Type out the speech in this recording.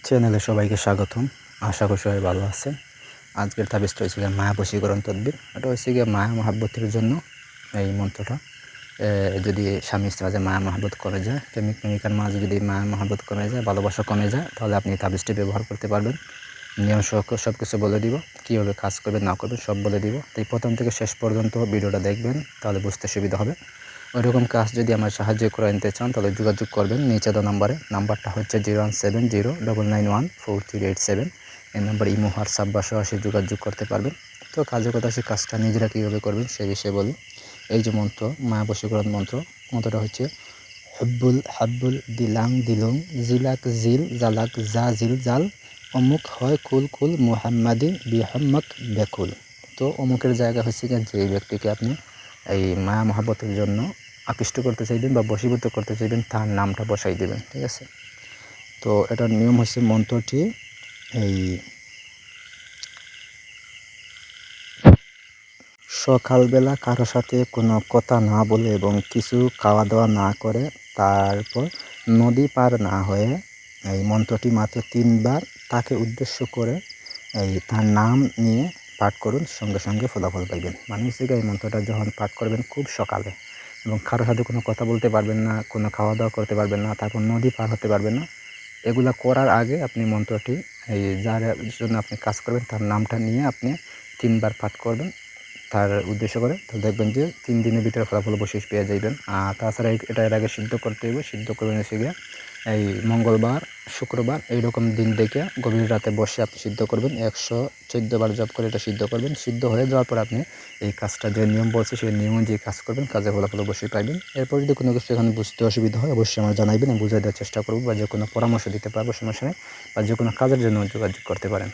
চ্যানেলে সবাইকে স্বাগতম। আশা করি সবাই ভালো আছেন। আজকের তাবিজটা হচ্ছে গিয়ে মায়া বশীকরণ তদবির। এটা হচ্ছে গিয়ে মায়া মহাব্বতের জন্য এই মন্ত্রটা। যদি স্বামী স্ত্রীর মাঝে মায়া মহাব্বত কমে যায়, প্রেমিক প্রেমিকার মাঝে যদি মায়া মহাব্বত কমে যায়, ভালোবাসা কমে যায়, তাহলে আপনি তাবিজটি ব্যবহার করতে পারবেন। নিয়ম সব কিছু বলে দিব, কীভাবে কাজ করবেন না করবেন সব বলে দিব। তাই প্রথম থেকে শেষ পর্যন্ত ভিডিওটা দেখবেন, তাহলে বুঝতে সুবিধা হবে। ওইরকম কাজ যদি আমার সাহায্য করে নিতে চান তাহলে যোগাযোগ করবেন নিচে দেওয়া নাম্বারটা হচ্ছে 01709943887। এই নাম্বার ইমো হোয়াটসঅ্যাপ বা সরাসরি যোগাযোগ করতে পারবেন। তো কাজের কথা সে কাজটা নিজেরা কীভাবে করবেন সে বিষয়ে বলি। এই যে মন্ত্র, মায়া বশীকরণ মন্ত্রটা হচ্ছে হাব্বুল দিলাং দিলুং জিলাক জিল জালাক জা জিল জাল অমুক হয় কুল কুল মুহাম্মাদি বিহাম্মক বেকুল। তো অমুকের জায়গা হচ্ছে যে ব্যক্তিকে আপনি এই মায়া মহাব্বতের জন্য আকৃষ্ট করতে চাইবেন বা বশীভূত করতে চাইবেন, তার নামটা বসাই দেবেন। ঠিক আছে? তো এটার নিয়ম হচ্ছে মন্ত্রটি এই সকালবেলা কারো সাথে কোনো কথা না বলে এবং কিছু খাওয়া দাওয়া না করে, তারপর নদী পার না হয়ে এই মন্ত্রটি মাত্র 3 বার তাকে উদ্দেশ্য করে তার নাম নিয়ে পাঠ করুন, সঙ্গে সঙ্গে ফলাফল পাইবেন। মানে হচ্ছে এই মন্ত্রটা যখন পাঠ করবেন খুব সকালে এবং কারোর সাথে কোনো কথা বলতে পারবেন না, কোনো খাওয়া দাওয়া করতে পারবেন না, তারপর নদী পার হতে পারবেন না, এগুলা করার আগে আপনি মন্ত্রটি যার জন্য আপনি কাজ করবেন তার নামটা নিয়ে আপনি 3 বার পাঠ করবেন তার উদ্দেশ্য করে। তো দেখবেন যে 3 দিনের ভিতরে ফলাফল বশীষ পেয়ে যাইবেন। আর তাছাড়া এটা এর আগে সিদ্ধ করতে হবে। সিদ্ধ করবেন হচ্ছে গিয়ে এই মঙ্গলবার, শুক্রবার এইরকম দিন দেখে গভীর রাতে বসে আপনি সিদ্ধ করবেন। 114 বার জপ করে এটা সিদ্ধ করবেন। সিদ্ধ হয়ে যাওয়ার পর আপনি এই কাজটা যে নিয়ম বলছে সেই নিয়ম অনুযায়ী কাজ করবেন, কাজে ফলাফল অবশ্যই পাইবেন। এরপর যদি কোনো কিছু এখানে বুঝতে অসুবিধা হয় অবশ্যই আমার জানাইবেন, আমি বুঝিয়ে দেওয়ার চেষ্টা করব বা যে কোনো পরামর্শ দিতে পারবো, সমস্যা নেই। বা যে কোনো কাজের জন্য যোগাযোগ করতে পারেন।